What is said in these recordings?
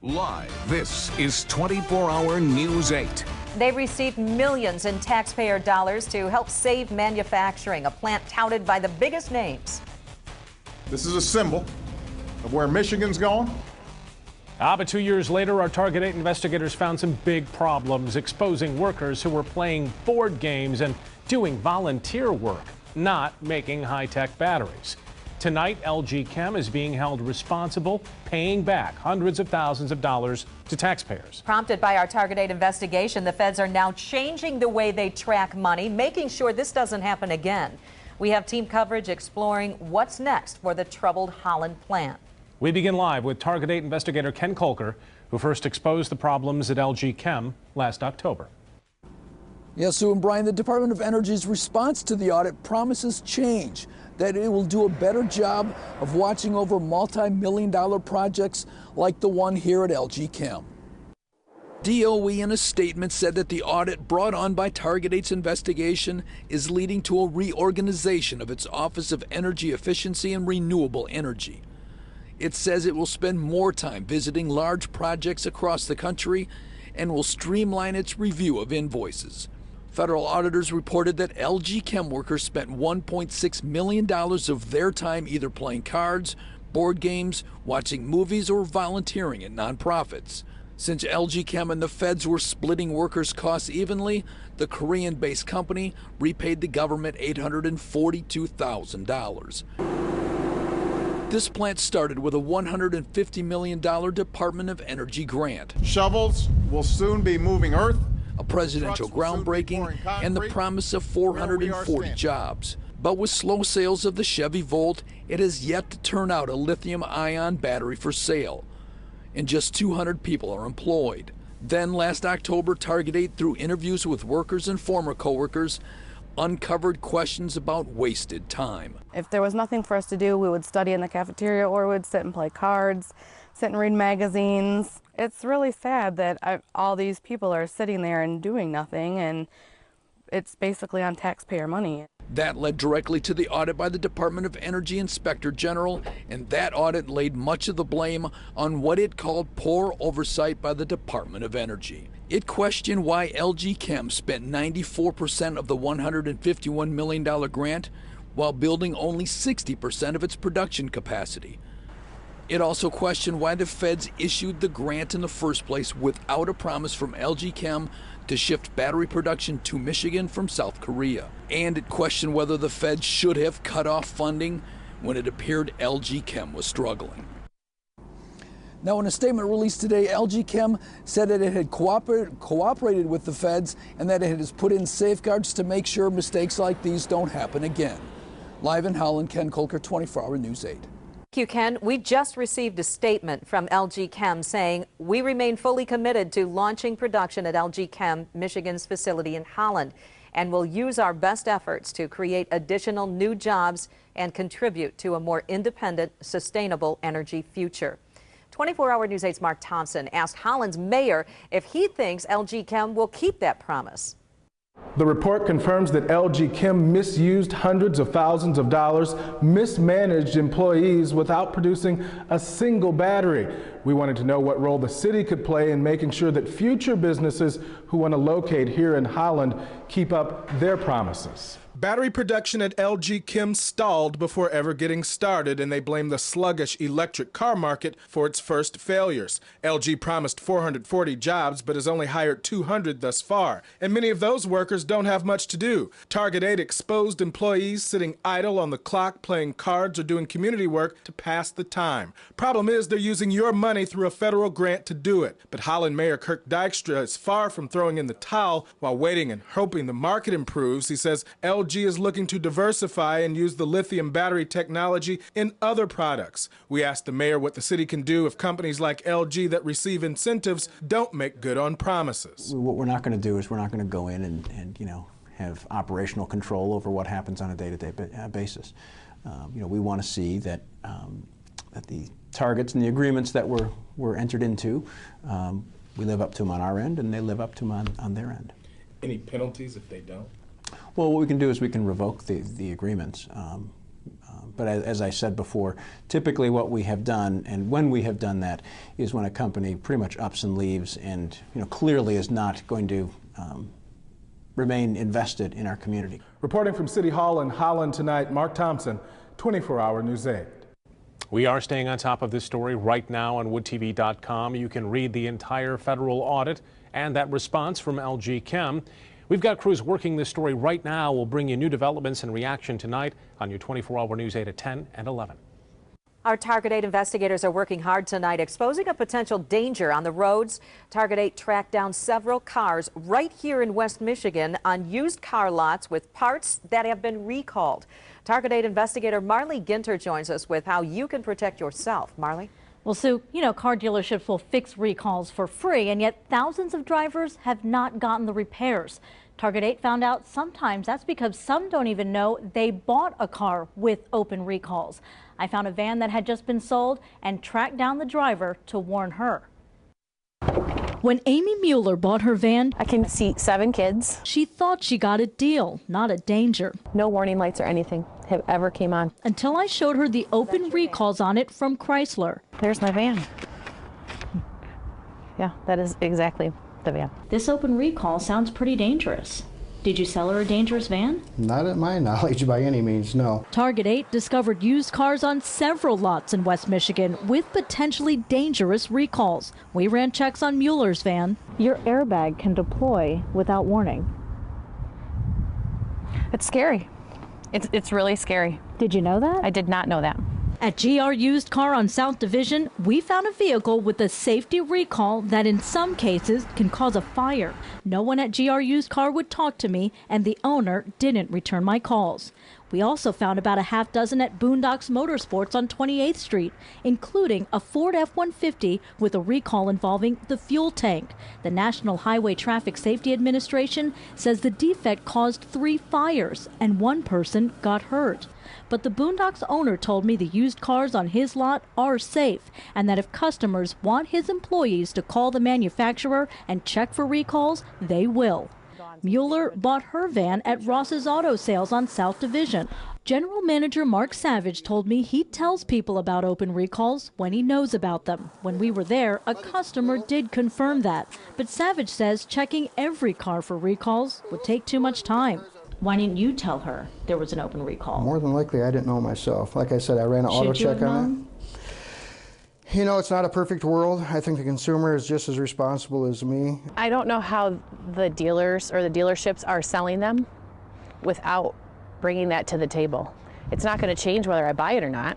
Live, this is 24-Hour News 8. They received millions in taxpayer dollars to help save manufacturing, a plant touted by the biggest names. This is a symbol of where Michigan's going. But 2 years later, our Target 8 investigators found some big problems, exposing workers who were playing board games and doing volunteer work, not making high-tech batteries. Tonight, LG Chem is being held responsible, paying back hundreds of thousands of dollars to taxpayers. Prompted by our Target 8 investigation, the feds are now changing the way they track money, making sure this doesn't happen again. We have team coverage exploring what's next for the troubled Holland plant. We begin live with Target 8 investigator Ken Kolker, who first exposed the problems at LG Chem last October. Yes, Sue and Brian, the Department of Energy's response to the audit promises change, that it will do a better job of watching over multi-million-dollar projects like the one here at LG Chem. DOE in a statement said that the audit brought on by Target 8's investigation is leading to a reorganization of its Office of Energy Efficiency and Renewable Energy. It says it will spend more time visiting large projects across the country and will streamline its review of invoices. Federal auditors reported that LG Chem workers spent $1.6 million of their time either playing cards, board games, watching movies, or volunteering at nonprofits. Since LG Chem and the feds were splitting workers' costs evenly, the Korean-based company repaid the government $842,000. This plant started with a $150 million Department of Energy grant. Shovels will soon be moving earth. A presidential groundbreaking and the promise of 440 jobs. But with slow sales of the Chevy Volt, it has yet to turn out a lithium-ion battery for sale. And just 200 people are employed. Then last October, Target 8, through interviews with workers and former coworkers, uncovered questions about wasted time. If there was nothing for us to do, we would study in the cafeteria or we'd sit and play cards, sit and read magazines. It's really sad that all these people are sitting there and doing nothing, and it's basically on taxpayer money. That led directly to the audit by the Department of Energy Inspector General, and that audit laid much of the blame on what it called poor oversight by the Department of Energy. It questioned why LG Chem spent 94% of the $151 million grant while building only 60% of its production capacity. It also questioned why the feds issued the grant in the first place without a promise from LG Chem to shift battery production to Michigan from South Korea. And it questioned whether the feds should have cut off funding when it appeared LG Chem was struggling. Now, in a statement released today, LG Chem said that it had cooperated with the feds and that it has put in safeguards to make sure mistakes like these don't happen again. Live in Holland, Ken Kolker, 24-Hour News 8. Thank you, Ken. We just received a statement from LG Chem saying we remain fully committed to launching production at LG Chem, Michigan's facility in Holland, and will use our best efforts to create additional new jobs and contribute to a more independent, sustainable energy future. 24-Hour News 8's Mark Thompson asked Holland's mayor if he thinks LG Chem will keep that promise. The report confirms that LG Chem misused hundreds of thousands of dollars, mismanaged employees without producing a single battery. We wanted to know what role the city could play in making sure that future businesses who want to locate here in Holland keep up their promises. Battery production at LG Chem stalled before ever getting started, and they blame the sluggish electric car market for its first failures. LG promised 440 jobs, but has only hired 200 thus far, and many of those workers don't have much to do. Target 8 exposed employees sitting idle on the clock, playing cards, or doing community work to pass the time. Problem is, they're using your money through a federal grant to do it. But Holland Mayor Kirk Dykstra is far from throwing in the towel while waiting and hoping the market improves. He says LG is looking to diversify and use the lithium battery technology in other products. We asked the mayor what the city can do if companies like LG that receive incentives don't make good on promises. What we're not going to do is we're not going to go in and have operational control over what happens on a day-to-day basis. We want to see that that the targets and the agreements that were entered into, we live up to them on our end, and they live up to them on their end. Any penalties if they don't? Well, what we can do is we can revoke the agreements But as I said before, typically what we have done, and when we have done that, is when a company pretty much ups and leaves and clearly is not going to remain invested in our community. Reporting from City Hall in Holland tonight, Mark Thompson, 24-Hour News 8. We are staying on top of this story right now on woodtv.com. You can read the entire federal audit and that response from LG Chem. We've got crews working this story right now. We'll bring you new developments and reaction tonight on your 24-Hour News 8 at 10 and 11. Our Target 8 investigators are working hard tonight, exposing a potential danger on the roads. Target 8 tracked down several cars right here in West Michigan on used car lots with parts that have been recalled. Target 8 investigator Marley Ginter joins us with how you can protect yourself. Marley? Well, Sue, car dealerships will fix recalls for free, and yet thousands of drivers have not gotten the repairs. Target 8 found out sometimes that's because some don't even know they bought a car with open recalls. I found a van that had just been sold and tracked down the driver to warn her. When Amy Mueller bought her van, I can seat 7 kids. She thought she got a deal, not a danger. No warning lights or anything have ever came on. Until I showed her the open recalls on it from Chrysler. There's my van. Yeah, that is exactly the van. This open recall sounds pretty dangerous. Did you sell her a dangerous van? Not at my knowledge by any means, no. Target 8 discovered used cars on several lots in West Michigan with potentially dangerous recalls. We ran checks on Mueller's van. Your airbag can deploy without warning. It's scary. It's really scary. Did you know that? I did not know that. At GR Used Car on South Division, we found a vehicle with a safety recall that in some cases can cause a fire. No one at GR Used Car would talk to me, and the owner didn't return my calls. We also found about a half dozen at Boondocks Motorsports on 28th Street, including a Ford F-150 with a recall involving the fuel tank. The National Highway Traffic Safety Administration says the defect caused 3 fires and 1 person got hurt. But the Boondocks owner told me the used cars on his lot are safe and that if customers want his employees to call the manufacturer and check for recalls, they will. Mueller bought her van at Ross's Auto Sales on South Division. General Manager Mark Savage told me he tells people about open recalls when he knows about them. When we were there, a customer did confirm that. But Savage says checking every car for recalls would take too much time. Why didn't you tell her there was an open recall? More than likely, I didn't know myself. Like I said, I ran an auto check on it. It's not a perfect world. I think the consumer is just as responsible as me. I don't know how the dealers or the dealerships are selling them without bringing that to the table. It's not going to change whether I buy it or not,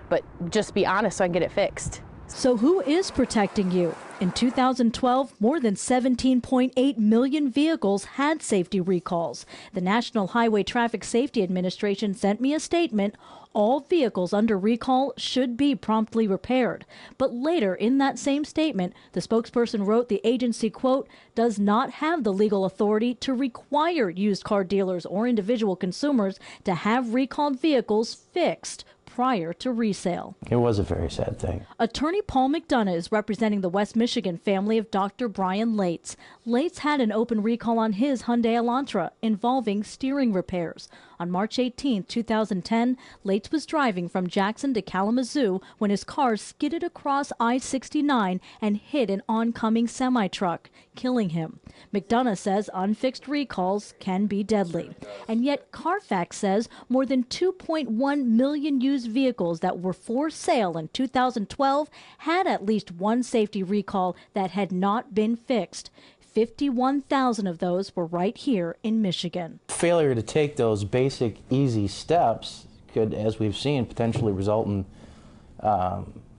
but just be honest so I can get it fixed. So who is protecting you? In 2012, more than 17.8 million vehicles had safety recalls. The National Highway Traffic Safety Administration sent me a statement. All vehicles under recall should be promptly repaired. But later in that same statement, the spokesperson wrote the agency, quote, does not have the legal authority to require used car dealers or individual consumers to have recalled vehicles fixed prior to resale. It was a very sad thing. Attorney Paul McDonough is representing the West Michigan family of Dr. Brian Lates. Lates had an open recall on his Hyundai Elantra involving steering repairs. On March 18, 2010, Lates was driving from Jackson to Kalamazoo when his car skidded across I-69 and hit an oncoming semi-truck, killing him. McDonough says unfixed recalls can be deadly. And yet Carfax says more than 2.1 million used vehicles that were for sale in 2012 had at least one safety recall that had not been fixed. 51,000 of those were right here in Michigan. Failure to take those basic, easy steps could, as we've seen, potentially result in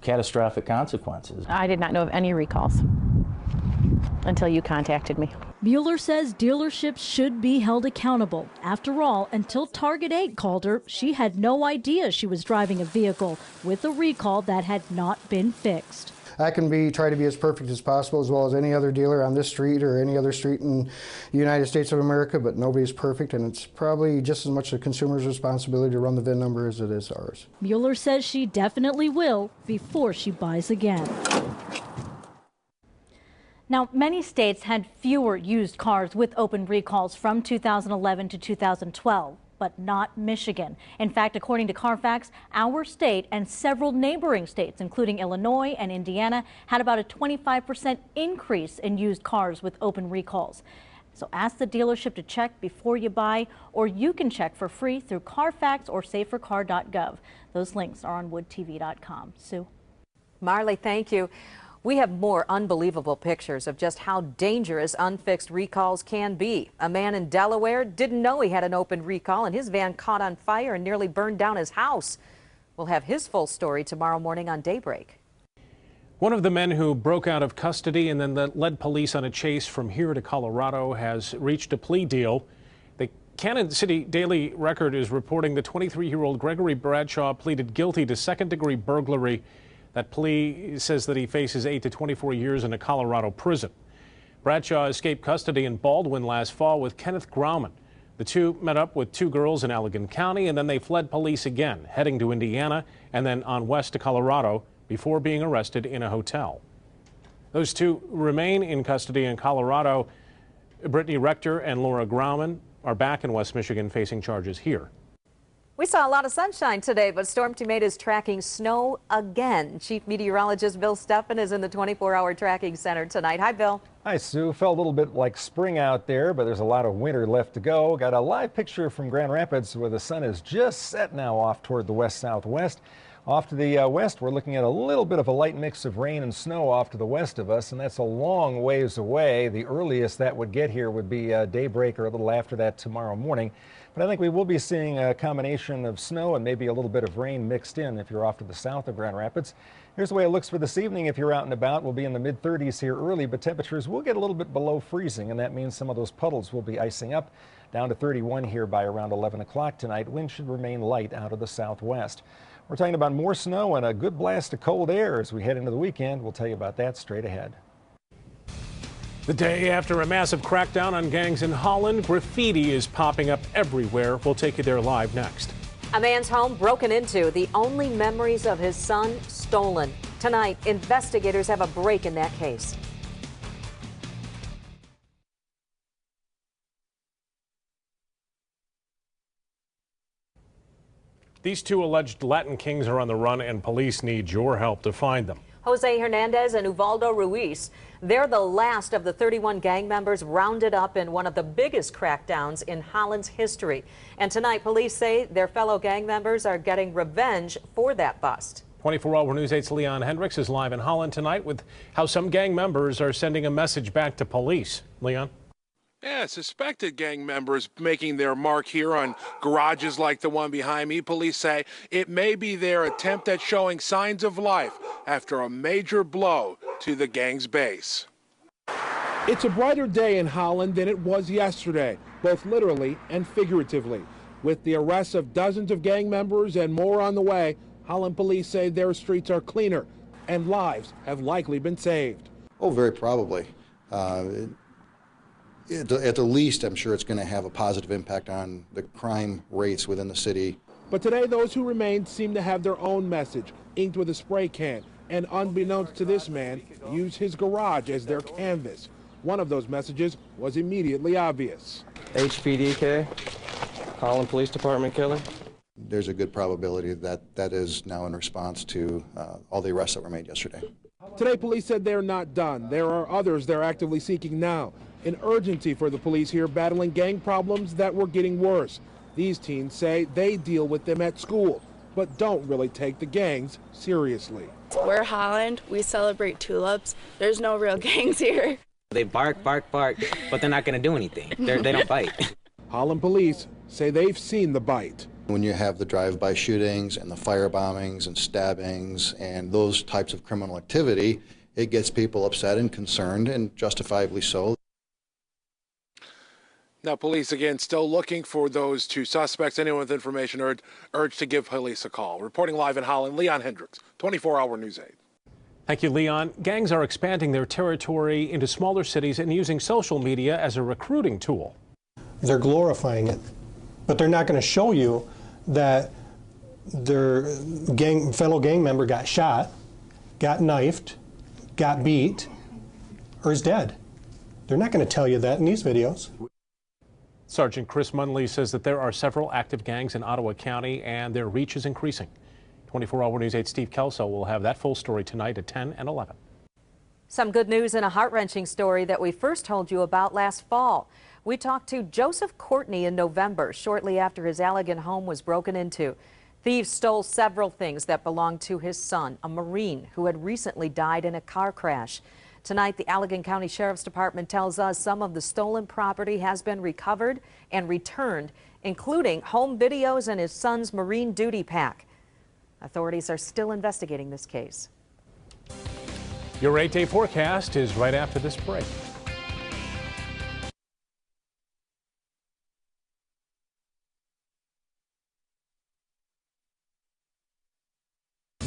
catastrophic consequences. I did not know of any recalls until you contacted me. Mueller says dealerships should be held accountable. After all, until Target 8 called her, she had no idea she was driving a vehicle with a recall that had not been fixed. I can try to be as perfect as possible, as well as any other dealer on this street or any other street in the United States of America, but nobody's perfect, and it's probably just as much the consumer's responsibility to run the VIN number as it is ours. Mueller says she definitely will before she buys again. Now, many states had fewer used cars with open recalls from 2011 to 2012. but not Michigan. In fact, according to Carfax, our state and several neighboring states, including Illinois and Indiana, had about a 25% increase in used cars with open recalls. So ask the dealership to check before you buy, or you can check for free through Carfax or safercar.gov. Those links are on woodtv.com. Sue. Marley, thank you. We have more unbelievable pictures of just how dangerous unfixed recalls can be. A man in Delaware didn't know he had an open recall, and his van caught on fire and nearly burned down his house. We'll have his full story tomorrow morning on Daybreak. One of the men who broke out of custody and then led police on a chase from here to Colorado has reached a plea deal. The Kansas City Daily Record is reporting the 23-year-old Gregory Bradshaw pleaded guilty to second-degree burglary. That plea says that he faces 8 to 24 years in a Colorado prison. Bradshaw escaped custody in Baldwin last fall with Kenneth Grauman. The two met up with two girls in Allegan County, and then they fled police again, heading to Indiana and then on west to Colorado before being arrested in a hotel. Those two remain in custody in Colorado. Brittany Rector and Laura Grauman are back in West Michigan facing charges here. We saw a lot of sunshine today, but Storm Team 8 is tracking snow again. Chief Meteorologist Bill Steffen is in the 24-hour tracking center tonight. Hi, Bill. Hi, Sue. Felt a little bit like spring out there, but there's a lot of winter left to go. Got a live picture from Grand Rapids where the sun is just set now off toward the west-southwest. Off to the west, we're looking at a little bit of a light mix of rain and snow off to the west of us, and that's a long ways away. The earliest that would get here would be daybreak or a little after that tomorrow morning. But I think we will be seeing a combination of snow and maybe a little bit of rain mixed in if you're off to the south of Grand Rapids. Here's the way it looks for this evening. If you're out and about, we'll be in the mid-30s here early, but temperatures will get a little bit below freezing, and that means some of those puddles will be icing up. Down to 31 here by around 11 o'clock tonight. Wind should remain light out of the southwest. We're talking about more snow and a good blast of cold air as we head into the weekend. We'll tell you about that straight ahead. The day after a massive crackdown on gangs in Holland, graffiti is popping up everywhere. We'll take you there live next. A man's home broken into, the only memories of his son stolen. Tonight, investigators have a break in that case. These two alleged Latin kings are on the run, and police need your help to find them. Jose Hernandez and Uvaldo Ruiz. They're the last of the 31 gang members rounded up in one of the biggest crackdowns in Holland's history. And tonight, police say their fellow gang members are getting revenge for that bust. 24-Hour News 8's Leon Hendricks is live in Holland tonight with how some gang members are sending a message back to police. Leon? Yeah, suspected gang members making their mark here on garages like the one behind me. Police say it may be their attempt at showing signs of life after a major blow to the gang's base. It's a brighter day in Holland than it was yesterday, both literally and figuratively. With the arrests of dozens of gang members and more on the way, Holland police say their streets are cleaner and lives have likely been saved. Oh, very probably. At the least, I'm sure it's going to have a positive impact on the crime rates within the city. But today, those who remained seem to have their own message, inked with a spray can, and unbeknownst to this man, use his garage as their canvas. One of those messages was immediately obvious. HPDK, Holland Police Department killer. There's a good probability that that is now in response to all the arrests that were made yesterday. Today, police said they're not done. There are others they're actively seeking now. An urgency for the police here battling gang problems that were getting worse. These teens say they deal with them at school, but don't really take the gangs seriously. We're Holland. We celebrate tulips. There's no real gangs here. They bark, bark, bark, but they're not going to do anything. They don't bite. Holland police say they've seen the bite. When you have the drive-by shootings and the fire bombings and stabbings and those types of criminal activity, it gets people upset and concerned, and justifiably so. Now, police, again, still looking for those two suspects. Anyone with information urged to give police a call. Reporting live in Holland, Leon Hendricks, 24-Hour News 8. Thank you, Leon. Gangs are expanding their territory into smaller cities and using social media as a recruiting tool. They're glorifying it, but they're not going to show you that their fellow gang member got shot, got knifed, got beat, or is dead. They're not going to tell you that in these videos. Sergeant Chris Munley says that there are several active gangs in Ottawa County and their reach is increasing. 24-Hour News 8's Steve Kelso will have that full story tonight at 10 and 11. Some good news in a heart-wrenching story that we first told you about last fall. We talked to Joseph Courtney in November, shortly after his Allegan home was broken into. Thieves stole several things that belonged to his son, a Marine who had recently died in a car crash. Tonight, the Allegan County Sheriff's Department tells us some of the stolen property has been recovered and returned, including home videos and his son's Marine duty pack. Authorities are still investigating this case. Your 8-day forecast is right after this break.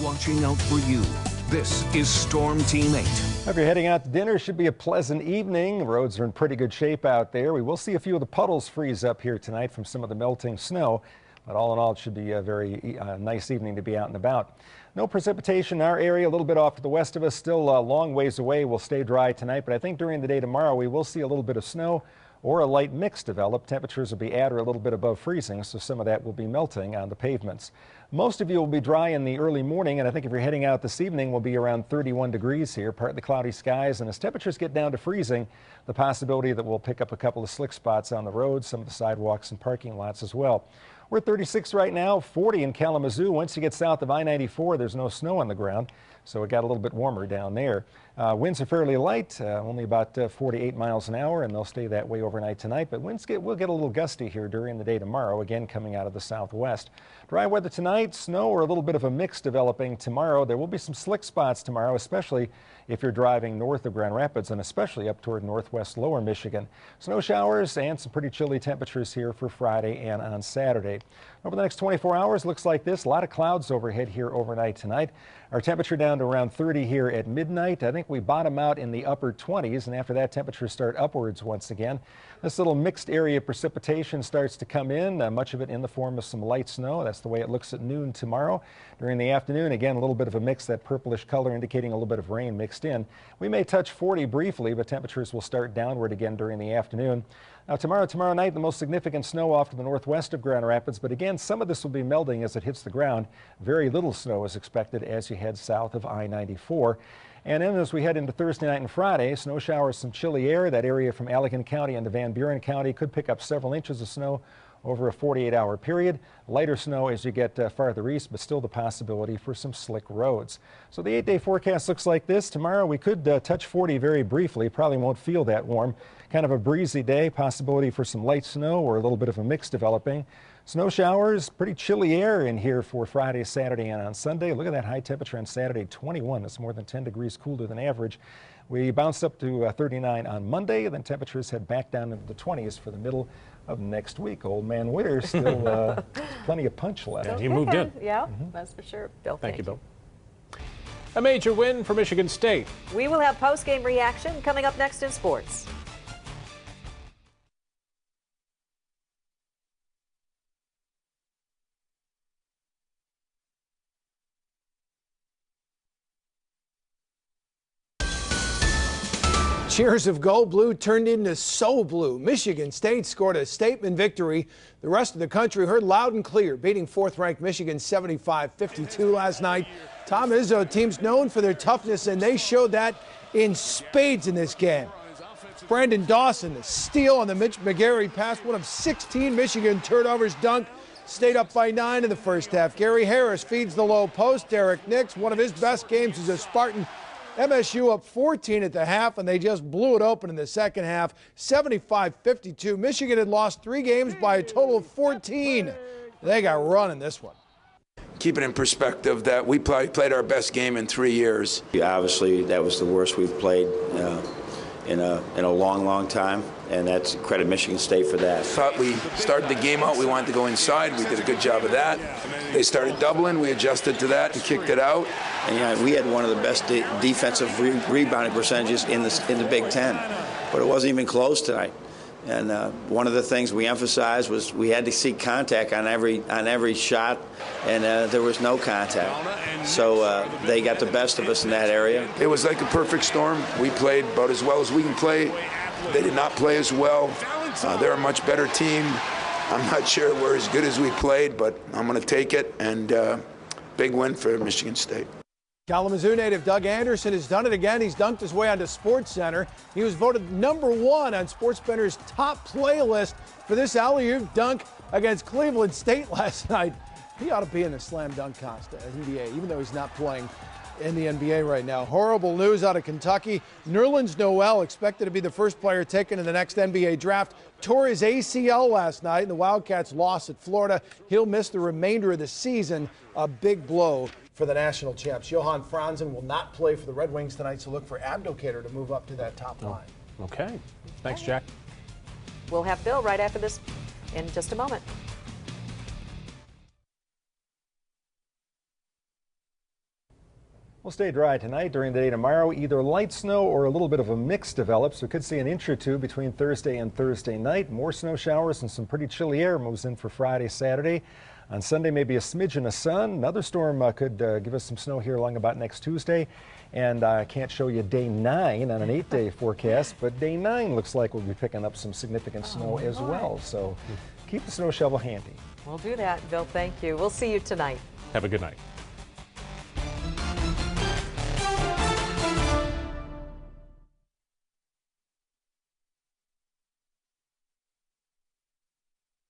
Watching out for you. This is Storm Team 8. If you're heading out to dinner, it should be a pleasant evening. The roads are in pretty good shape out there. We will see a few of the puddles freeze up here tonight from some of the melting snow. But all in all, it should be a very nice evening to be out and about. No precipitation in our area, a little bit off to the west of us, still a long ways away. We'll stay dry tonight, but I think during the day tomorrow we will see a little bit of snow or a light mix develop. Temperatures will be at or a little bit above freezing, so some of that will be melting on the pavements. Most of you will be dry in the early morning, and I think if you're heading out this evening, we'll be around 31 degrees here, partly cloudy skies, and as temperatures get down to freezing, the possibility that we'll pick up a couple of slick spots on the roads, some of the sidewalks and parking lots as well. We're at 36 right now, 40 in Kalamazoo. Once you get south of I-94, there's no snow on the ground, so it got a little bit warmer down there. Winds are fairly light, only about 48 miles an hour, and they'll stay that way overnight tonight. But winds will get a little gusty here during the day tomorrow, again coming out of the southwest. Dry weather tonight, snow or a little bit of a mix developing tomorrow. There will be some slick spots tomorrow, especially if you're driving north of Grand Rapids and especially up toward northwest lower Michigan. Snow showers and some pretty chilly temperatures here for Friday and on Saturday. Over the next 24 hours, looks like this. A lot of clouds overhead here overnight tonight. Our temperature down to around 30 here at midnight. I think we bottom out in the upper 20s, and after that, temperatures start upwards once again. This little mixed area of precipitation starts to come in, much of it in the form of some light snow. That's the way it looks at noon tomorrow. During the afternoon, again, a little bit of a mix, that purplish color indicating a little bit of rain mixed in. We may touch 40 briefly, but temperatures will start downward again during the afternoon. Now tomorrow night, the most significant snow off to the northwest of Grand Rapids, but again, some of this will be melting as it hits the ground. Very little snow is expected as you head south of I-94. And then as we head into Thursday night and Friday, snow showers, some chilly air. That area from Allegan County into Van Buren County could pick up several inches of snow over a 48-hour period. Lighter snow as you get farther east, but still the possibility for some slick roads. So the 8-day forecast looks like this. Tomorrow we could touch 40 very briefly. Probably won't feel that warm. Kind of a breezy day, possibility for some light snow or a little bit of a mix developing. Snow showers, pretty chilly air in here for Friday, Saturday, and on Sunday. Look at that high temperature on Saturday, 21. That's more than 10 degrees cooler than average. We bounced up to 39 on Monday, then temperatures head back down into the 20s for the middle of next week. Old man winter, still plenty of punch left. Yeah, he moved in. Yeah, that's for sure. Bill, thank you, Bill. A major win for Michigan State. We will have post-game reaction coming up next in sports. Cheers of Go Blue turned into So Blue. Michigan State scored a statement victory. The rest of the country heard loud and clear, beating fourth-ranked Michigan 75-52 last night. Tom Izzo team's known for their toughness, and they showed that in spades in this game. Brandon Dawson, the steal on the Mitch McGarry pass, one of 16 Michigan turnovers dunked. Stayed up by 9 in the first half. Gary Harris feeds the low post. Derek Nix, one of his best games as a Spartan. MSU up 14 at the half, and they just blew it open in the second half, 75-52. Michigan had lost 3 games by a total of 14. They got run in this one. Keep it in perspective that we played our best game in 3 years. Obviously, that was the worst we've played in a long time, and that's credit Michigan State for that. Thought we started the game out, we wanted to go inside. We did a good job of that. They started doubling, we adjusted to that and kicked it out. And yeah, we had one of the best defensive rebounding percentages in the Big Ten, but it wasn't even close tonight. And one of the things we emphasized was we had to see contact on every shot, and there was no contact. So they got the best of us in that area. It was like a perfect storm. We played about as well as we can play. They did not play as well. They're a much better team. I'm not sure we're as good as we played, but I'm going to take it, and big win for Michigan State. Kalamazoo native Doug Anderson has done it again. He's dunked his way onto SportsCenter. He was voted #1 on SportsCenter's top playlist for this alley-oop dunk against Cleveland State last night. He ought to be in the slam dunk contest at NBA, even though he's not playing in the NBA right now. Horrible news out of Kentucky. Nerlens Noel, expected to be the first player taken in the next NBA draft, tore his ACL last night, and the Wildcats lost at Florida. He'll miss the remainder of the season. A big blow for the national champs. Johan Franzen will not play for the Red Wings tonight, so look for Abdelkader to move up to that top line. Okay. Thanks, Jack. We'll have Bill right after this in just a moment. We'll stay dry tonight. During the day tomorrow, either light snow or a little bit of a mix develops. We could see an inch or two between Thursday and Thursday night. More snow showers and some pretty chilly air moves in for Friday, Saturday. On Sunday, maybe a smidgen of sun. Another storm could give us some snow here along about next Tuesday. And I can't show you day 9 on an 8-day forecast, but day 9 looks like we'll be picking up some significant snow as well. So keep the snow shovel handy. We'll do that, Bill. Thank you. We'll see you tonight. Have a good night.